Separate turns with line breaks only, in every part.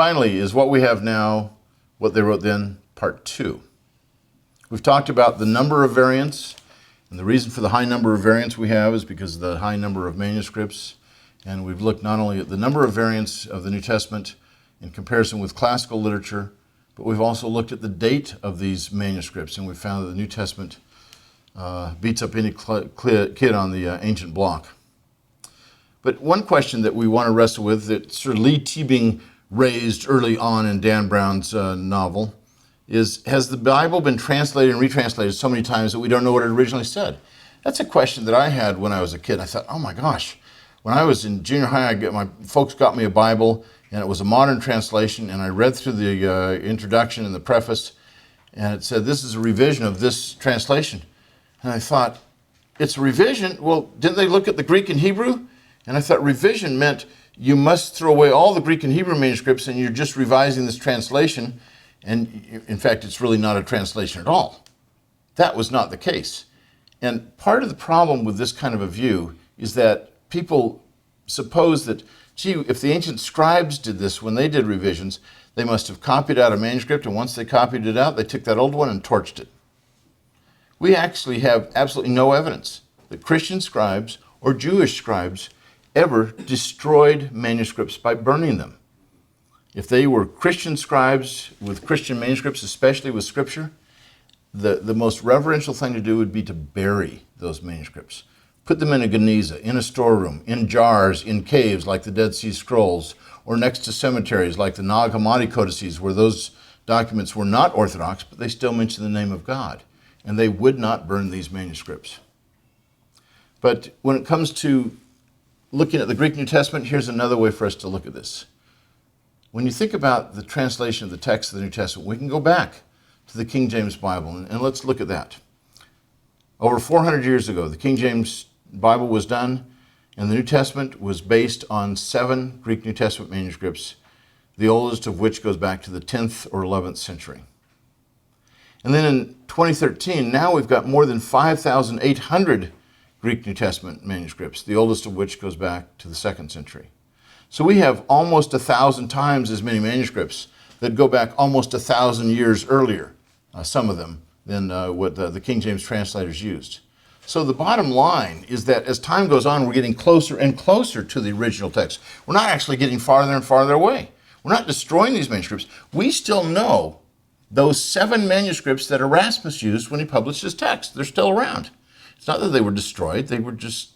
finally, is what we have now, what they wrote then, part 2. We've talked about the number of variants, and the reason for the high number of variants we have is because of the high number of manuscripts. And we've looked not only at the number of variants of the New Testament in comparison with classical literature, but we've also looked at the date of these manuscripts, and we found that the New Testament beats up any kid on the ancient block. But one question that we want to wrestle with that Sir Lee Teabing raised early on in Dan Brown's novel is, has the Bible been translated and retranslated so many times that we don't know what it originally said? That's a question that I had when I was a kid. I thought, oh my gosh, when I was in junior high, my folks got me a Bible, and it was a modern translation, and I read through the introduction and the preface, and it said, this is a revision of this translation. And I thought, it's a revision? Well, didn't they look at the Greek and Hebrew? And I thought revision meant you must throw away all the Greek and Hebrew manuscripts and you're just revising this translation. And in fact, it's really not a translation at all. That was not the case. And part of the problem with this kind of a view is that people suppose that, gee, if the ancient scribes did this when they did revisions, they must have copied out a manuscript, and once they copied it out, they took that old one and torched it. We actually have absolutely no evidence that Christian scribes or Jewish scribes ever destroyed manuscripts by burning them. If they were Christian scribes with Christian manuscripts, especially with Scripture, the most reverential thing to do would be to bury those manuscripts. Put them in a geniza, in a storeroom, in jars, in caves like the Dead Sea Scrolls, or next to cemeteries like the Nag Hammadi codices, where those documents were not orthodox, but they still mention the name of God. And they would not burn these manuscripts. But when it comes to looking at the Greek New Testament, here's another way for us to look at this. When you think about the translation of the text of the New Testament, we can go back to the King James Bible, and let's look at that. Over 400 years ago, the King James Bible was done, and the New Testament was based on 7 Greek New Testament manuscripts, the oldest of which goes back to the 10th or 11th century. And then in 2013, now we've got more than 5,800 Greek New Testament manuscripts, the oldest of which goes back to the 2nd century. So we have almost 1,000 times as many manuscripts that go back almost 1,000 years earlier, some of them, than what the King James translators used. So the bottom line is that as time goes on, we're getting closer and closer to the original text. We're not actually getting farther and farther away. We're not destroying these manuscripts. We still know those 7 manuscripts that Erasmus used when he published his text. They're still around. It's not that they were destroyed, they were just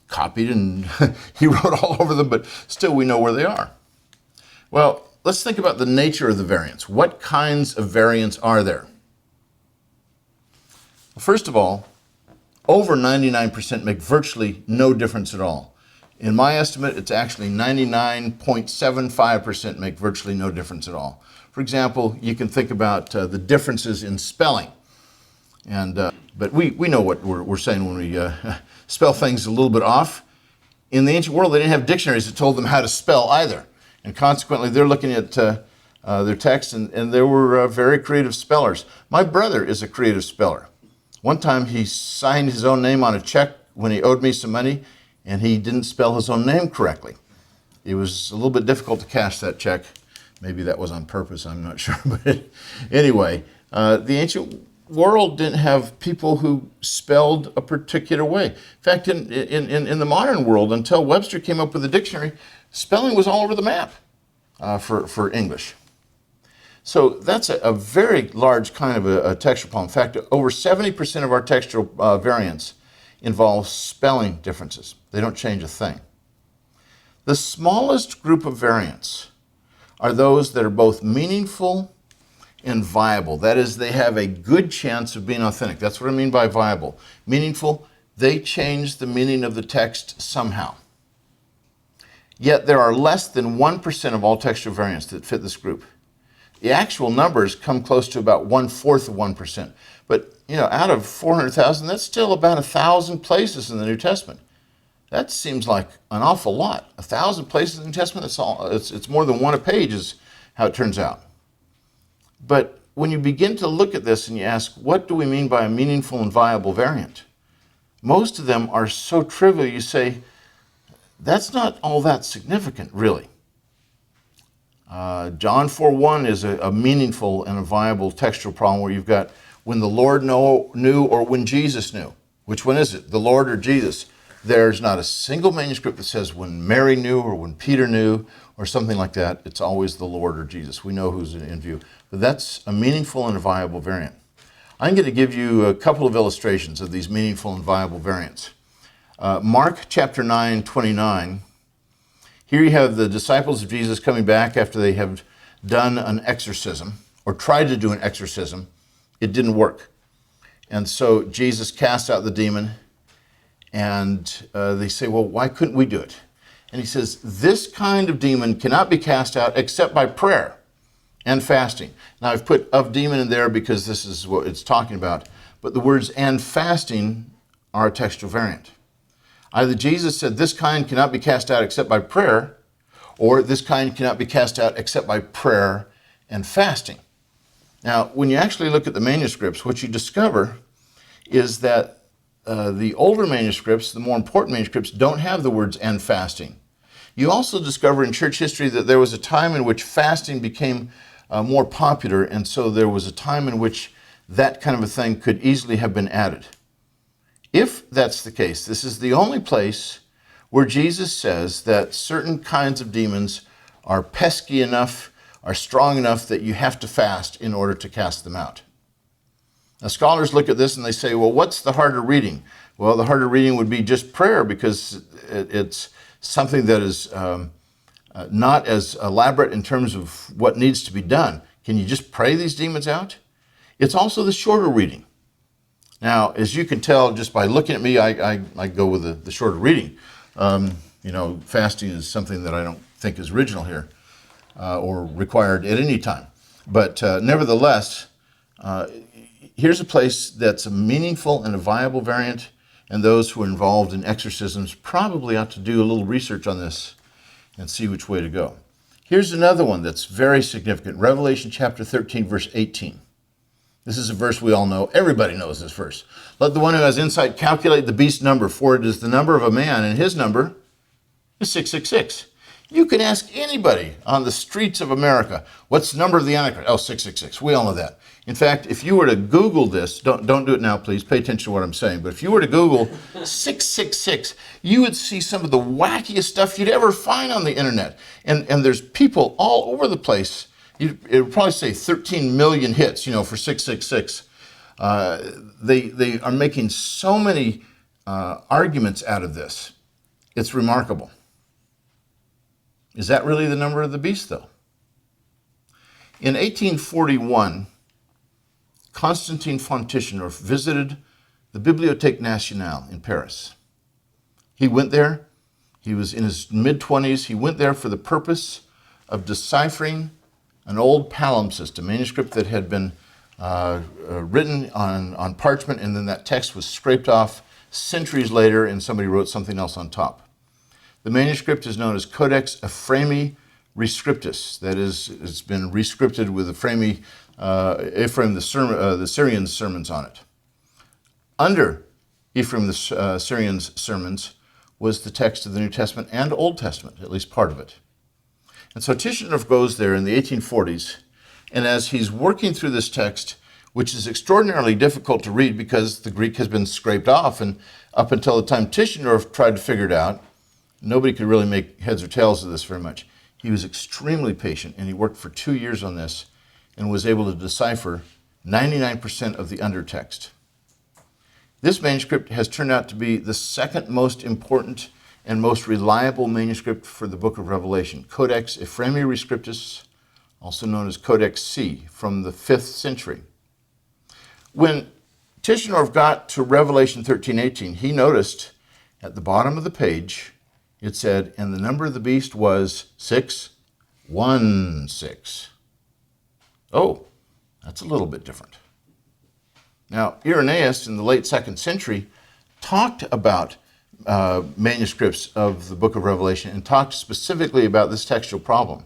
copied and he wrote all over them, but still we know where they are. Well, let's think about the nature of the variants. What kinds of variants are there? Well, first of all, over 99% make virtually no difference at all. In my estimate, it's actually 99.75% make virtually no difference at all. For example, you can think about the differences in spelling. But we know what we're saying when we spell things a little bit off. In the ancient world, they didn't have dictionaries that told them how to spell either. And consequently, they're looking at their text, and there were very creative spellers. My brother is a creative speller. One time he signed his own name on a check when he owed me some money, and he didn't spell his own name correctly. It was a little bit difficult to cash that check. Maybe that was on purpose, I'm not sure. But anyway, the ancient world didn't have people who spelled a particular way. In fact, in the modern world, until Webster came up with a dictionary, spelling was all over the map for English. So that's a very large kind of a textual problem. In fact, over 70% of our textual variants involve spelling differences. They don't change a thing. The smallest group of variants are those that are both meaningful and viable. That is, they have a good chance of being authentic. That's what I mean by viable. Meaningful, they change the meaning of the text somehow. Yet there are less than 1% of all textual variants that fit this group. The actual numbers come close to about 1/4 of 1%. But, out of 400,000, that's still about 1,000 places in the New Testament. That seems like an awful lot. 1,000 places in the New Testament, it's more than one a page is how it turns out. But when you begin to look at this and you ask, what do we mean by a meaningful and viable variant? Most of them are so trivial, you say, that's not all that significant, really. John 4:1 is a meaningful and a viable textual problem where you've got when the Lord knew or when Jesus knew. Which one is it, the Lord or Jesus? There's not a single manuscript that says when Mary knew or when Peter knew or something like that. It's always the Lord or Jesus. We know who's in view. But that's a meaningful and a viable variant. I'm going to give you a couple of illustrations of these meaningful and viable variants. Mark chapter 9:29. Here you have the disciples of Jesus coming back after they have done an exorcism or tried to do an exorcism. It didn't work. And so Jesus casts out the demon and they say, well, why couldn't we do it? And he says, this kind of demon cannot be cast out except by prayer and fasting. Now I've put of demon in there because this is what it's talking about. But the words and fasting are a textual variant. Either Jesus said this kind cannot be cast out except by prayer, or this kind cannot be cast out except by prayer and fasting. Now, when you actually look at the manuscripts, what you discover is that the older manuscripts, the more important manuscripts, don't have the words and fasting. You also discover in church history that there was a time in which fasting became more popular, and so there was a time in which that kind of a thing could easily have been added. If that's the case, this is the only place where Jesus says that certain kinds of demons are pesky enough, are strong enough that you have to fast in order to cast them out. Now, scholars look at this and they say, well, what's the harder reading? Well, the harder reading would be just prayer because it's something that is not as elaborate in terms of what needs to be done. Can you just pray these demons out? It's also the shorter reading. Now, as you can tell just by looking at me, I go with the shorter reading. Fasting is something that I don't think is original here or required at any time. But nevertheless, here's a place that's a meaningful and a viable variant, and those who are involved in exorcisms probably ought to do a little research on this and see which way to go. Here's another one that's very significant. Revelation chapter 13, verse 18. This is a verse we all know. Everybody knows this verse. Let the one who has insight calculate the beast's number, for it is the number of a man, and his number is 666. You can ask anybody on the streets of America, what's the number of the Antichrist? Oh, 666. We all know that. In fact, if you were to Google this, don't do it now, please. Pay attention to what I'm saying. But if you were to Google 666, you would see some of the wackiest stuff you'd ever find on the internet. And there's people all over the place. It would probably say 13 million hits, for 666. They are making so many arguments out of this. It's remarkable. Is that really the number of the beast, though? In 1841, Constantin von Tischendorf visited the Bibliothèque Nationale in Paris. He went there. He was in his mid-20s. He went there for the purpose of deciphering an old palimpsest, a manuscript that had been written on parchment, and then that text was scraped off centuries later, and somebody wrote something else on top. The manuscript is known as Codex Ephraemi Rescriptus. That is, it's been rescripted with Ephraim the Syrian's sermons on it. Under Ephraim the Syrian's sermons was the text of the New Testament and Old Testament, at least part of it. And so Tischendorf goes there in the 1840s, and as he's working through this text, which is extraordinarily difficult to read because the Greek has been scraped off, and up until the time Tischendorf tried to figure it out, nobody could really make heads or tails of this very much. He was extremely patient, and he worked for 2 years on this and was able to decipher 99% of the undertext. This manuscript has turned out to be the second most important and most reliable manuscript for the book of Revelation. Codex Ephraemi Rescriptus, also known as Codex C, from the 5th century. When Tischendorf got to Revelation 13:18, he noticed at the bottom of the page, it said, and the number of the beast was 616. Oh, that's a little bit different. Now, Irenaeus in the late 2nd century talked about manuscripts of the book of Revelation and talked specifically about this textual problem.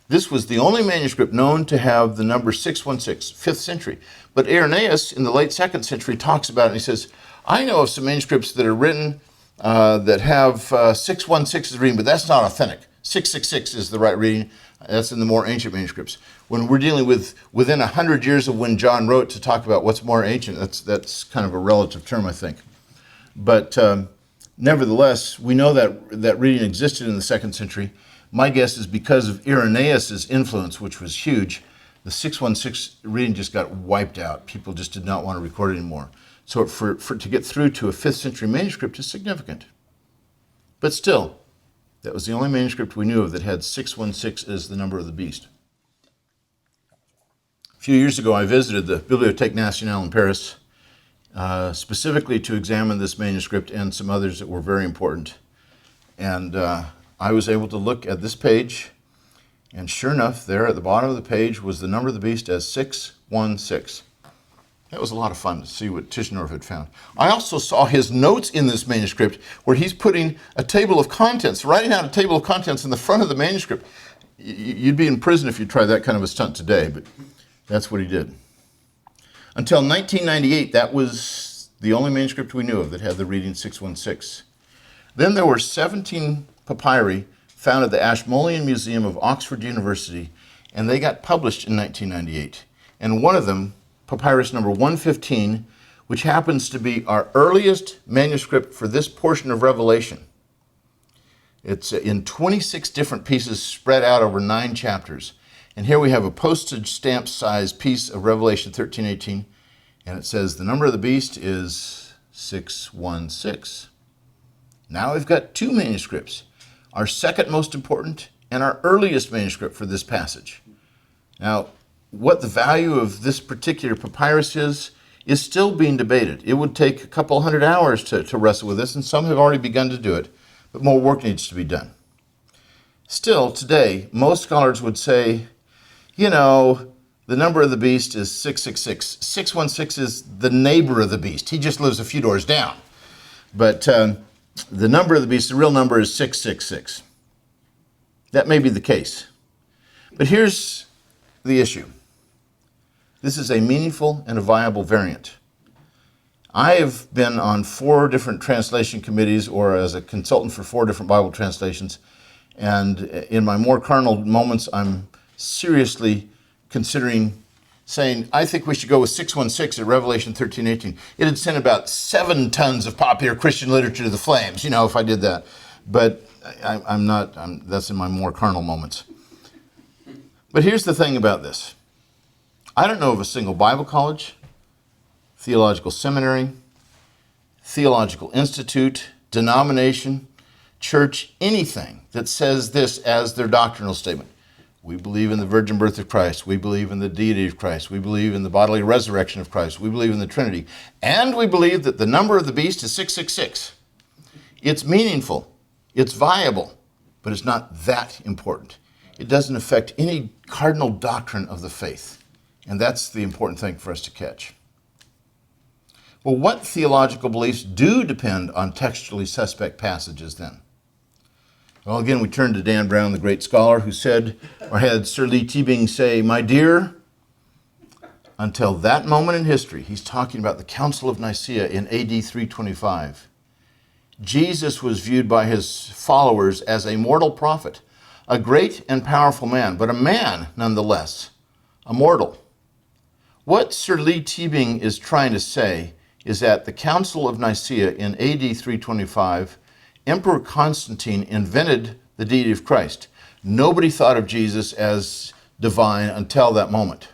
This was the only manuscript known to have the number 616, 5th century. But Irenaeus in the late 2nd century talks about it, and he says, I know of some manuscripts that are written that have 616 as reading, but that's not authentic. 666 is the right reading. That's in the more ancient manuscripts. When we're dealing with within 100 years of when John wrote to talk about what's more ancient, that's kind of a relative term, I think. But nevertheless, we know that reading existed in the 2nd century. My guess is because of Irenaeus' influence, which was huge, the 616 reading just got wiped out. People just did not want to record it anymore. So to get through to a 5th century manuscript is significant. But still, that was the only manuscript we knew of that had 616 as the number of the beast. A few years ago, I visited the Bibliothèque Nationale in Paris, specifically to examine this manuscript and some others that were very important. And I was able to look at this page, and sure enough, there at the bottom of the page was the number of the beast as 616. That was a lot of fun to see what Tischendorf had found. I also saw his notes in this manuscript where he's putting a table of contents, writing out a table of contents in the front of the manuscript. You'd be in prison if you tried that kind of a stunt today, but that's what he did. Until 1998, that was the only manuscript we knew of that had the reading 616. Then there were 17 papyri found at the Ashmolean Museum of Oxford University, and they got published in 1998. And one of them, papyrus number 115, which happens to be our earliest manuscript for this portion of Revelation. It's in 26 different pieces spread out over 9 chapters. And here we have a postage stamp size piece of Revelation 13:18, and it says the number of the beast is 616. Now we've got 2 manuscripts, our second most important and our earliest manuscript for this passage. Now, what the value of this particular papyrus is still being debated. It would take a couple hundred hours to wrestle with this, and some have already begun to do it, but more work needs to be done. Still, today, most scholars would say, the number of the beast is 666. 616 is the neighbor of the beast. He just lives a few doors down. But the number of the beast, the real number is 666. That may be the case. But here's the issue. This is a meaningful and a viable variant. I have been on 4 different translation committees or as a consultant for 4 different Bible translations. And in my more carnal moments, I'm seriously considering saying, I think we should go with 616 at Revelation 13:18. It'd send about 7 tons of popular Christian literature to the flames, if I did that. But that's in my more carnal moments. But here's the thing about this. I don't know of a single Bible college, theological seminary, theological institute, denomination, church, anything that says this as their doctrinal statement. We believe in the virgin birth of Christ. We believe in the deity of Christ. We believe in the bodily resurrection of Christ. We believe in the Trinity. And we believe that the number of the beast is 666. It's meaningful. It's viable. But it's not that important. It doesn't affect any cardinal doctrine of the faith. And that's the important thing for us to catch. Well, what theological beliefs do depend on textually suspect passages then? Well, again, we turn to Dan Brown, the great scholar, who said, or had Sir Lee Teabing say, my dear, until that moment in history, he's talking about the Council of Nicaea in AD 325, Jesus was viewed by his followers as a mortal prophet, a great and powerful man, but a man nonetheless, a mortal. What Sir Lee Teabing is trying to say is that the Council of Nicaea in AD 325, Emperor Constantine invented the deity of Christ. Nobody thought of Jesus as divine until that moment.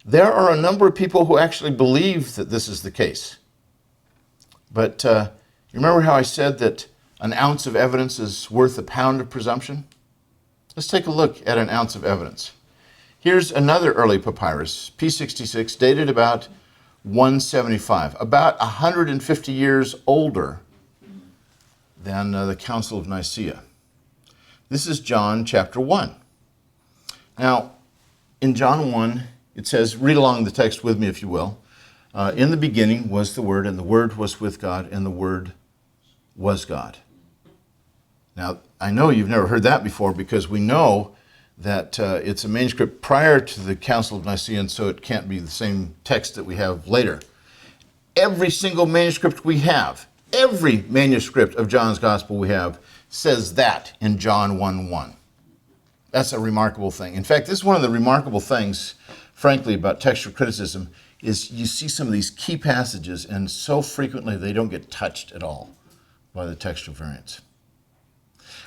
There are a number of people who actually believe that this is the case. But you remember how I said that an ounce of evidence is worth a pound of presumption? Let's take a look at an ounce of evidence. Here's another early papyrus, P66, dated about 175, about 150 years older than the Council of Nicaea. This is John chapter 1. Now, in John 1, it says, read along the text with me if you will. In the beginning was the Word, and the Word was with God, and the Word was God. Now, I know you've never heard that before because we know that it's a manuscript prior to the Council of Nicaea, and so it can't be the same text that we have later. Every single manuscript we have, every manuscript of John's Gospel we have, says that in John 1:1. That's a remarkable thing. In fact, this is one of the remarkable things, frankly, about textual criticism, is you see some of these key passages, and so frequently they don't get touched at all by the textual variants.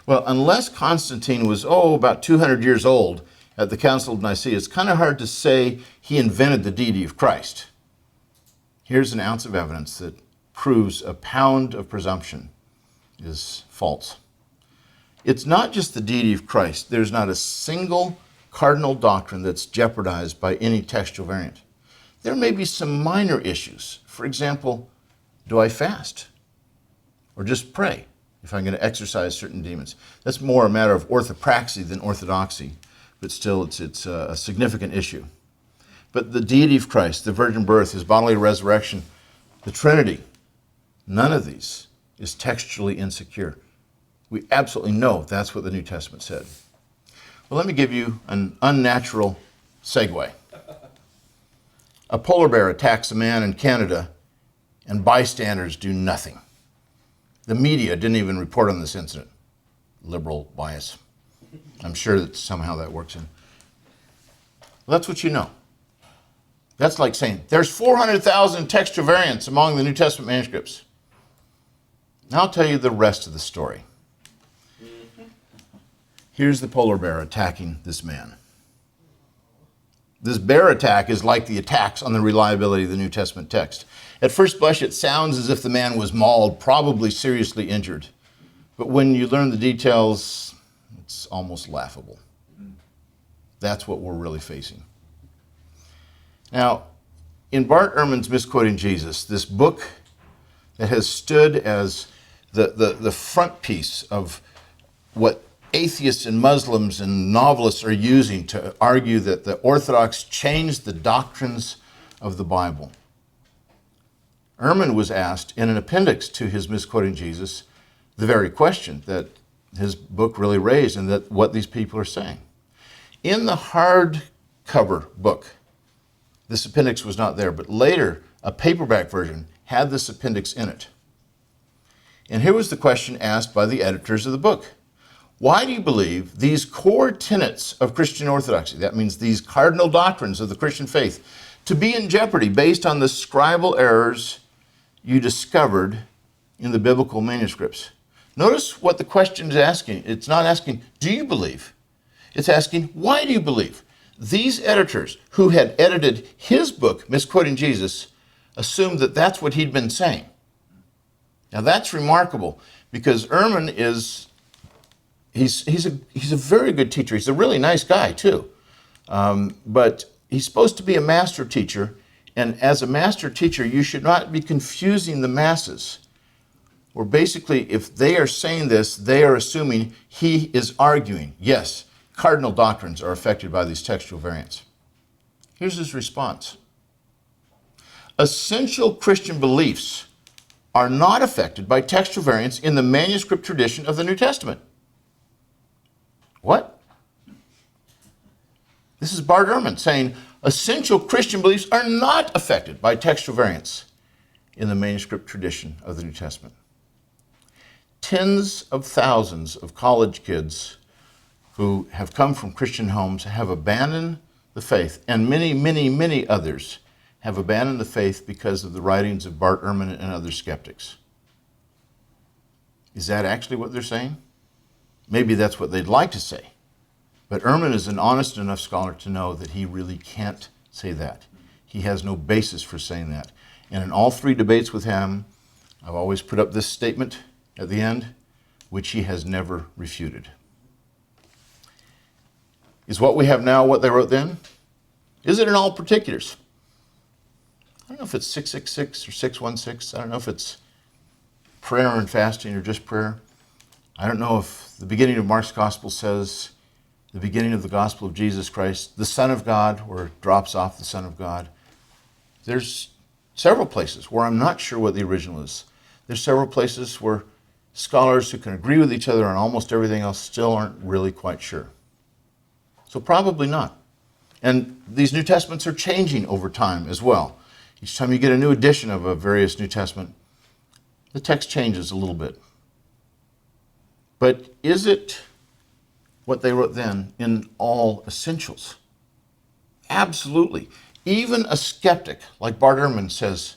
Well, unless Constantine was, about 200 years old at the Council of Nicaea, it's kind of hard to say he invented the deity of Christ. Here's an ounce of evidence that proves a pound of presumption is false. It's not just the deity of Christ. There's not a single cardinal doctrine that's jeopardized by any textual variant. There may be some minor issues. For example, do I fast? Or just pray if I'm going to exorcise certain demons? That's more a matter of orthopraxy than orthodoxy, but still it's a significant issue. But the deity of Christ, the virgin birth, his bodily resurrection, the Trinity, none of these is textually insecure. We absolutely know that's what the New Testament said. Well, let me give you an unnatural segue. A polar bear attacks a man in Canada, and bystanders do nothing. The media didn't even report on this incident. Liberal bias. I'm sure that somehow that works in. Well, that's what you know. That's like saying, there's 400,000 textual variants among the New Testament manuscripts. Now I'll tell you the rest of the story. Here's the polar bear attacking this man. This bear attack is like the attacks on the reliability of the New Testament text. At first blush, it sounds as if the man was mauled, probably seriously injured. But when you learn the details, it's almost laughable. That's what we're really facing. Now, in Bart Ehrman's Misquoting Jesus, this book that has stood as the front piece of what atheists and Muslims and novelists are using to argue that the Orthodox changed the doctrines of the Bible. Ehrman was asked in an appendix to his Misquoting Jesus the very question that his book really raised and that what these people are saying. In the hardcover book, this appendix was not there, but later a paperback version had this appendix in it. And here was the question asked by the editors of the book. Why do you believe these core tenets of Christian orthodoxy, that means these cardinal doctrines of the Christian faith, to be in jeopardy based on the scribal errors you discovered in the biblical manuscripts? Notice what the question is asking. It's not asking, do you believe? It's asking, why do you believe? These editors who had edited his book, Misquoting Jesus, assumed that that's what he'd been saying. Now that's remarkable because Ehrman he's a very good teacher. He's a really nice guy too. But he's supposed to be a master teacher. And as a master teacher, you should not be confusing the masses. Or basically, if they are saying this, they are assuming he is arguing. Yes, cardinal doctrines are affected by these textual variants. Here's his response. Essential Christian beliefs are not affected by textual variants in the manuscript tradition of the New Testament. What? This is Bart Ehrman saying essential Christian beliefs are not affected by textual variants in the manuscript tradition of the New Testament. Tens of thousands of college kids who have come from Christian homes have abandoned the faith, and many, many, many others have abandoned the faith because of the writings of Bart Ehrman and other skeptics. Is that actually what they're saying? Maybe that's what they'd like to say. But Ehrman is an honest enough scholar to know that he really can't say that. He has no basis for saying that. And in all three debates with him, I've always put up this statement at the end, which he has never refuted. Is what we have now what they wrote then? Is it in all particulars? I don't know if it's 666 or 616. I don't know if it's prayer and fasting or just prayer. I don't know if the beginning of Mark's gospel says the beginning of the gospel of Jesus Christ, the Son of God, or it drops off the Son of God. There's several places where I'm not sure what the original is. There's several places where scholars who can agree with each other on almost everything else still aren't really quite sure. So probably not. And these New Testaments are changing over time as well. Each time you get a new edition of a various New Testament, the text changes a little bit. But is it what they wrote then in all essentials. Absolutely. Even a skeptic like Bart Ehrman says,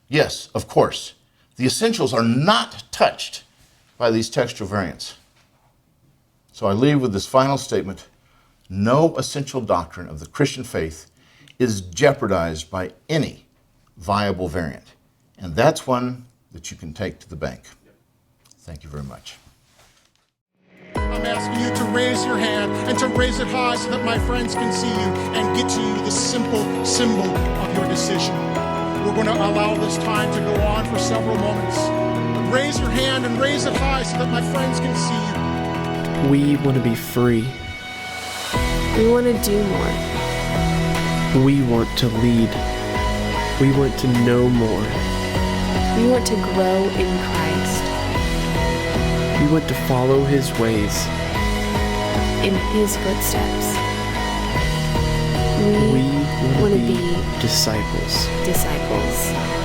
yes, of course, the essentials are not touched by these textual variants. So I leave with this final statement: no essential doctrine of the Christian faith is jeopardized by any viable variant. And that's one that you can take to the bank. Thank you very much.
I'm asking you to raise your hand and to raise it high so that my friends can see you and get to you the simple symbol of your decision. We're going to allow this time to go on for several moments. Raise your hand and raise it high so that my friends can see you.
We want to be free.
We want to do more.
We want to lead. We want to know more.
We want to grow in Christ.
We want to follow His ways.
In His footsteps.
We
want to
be
be
disciples.
disciples.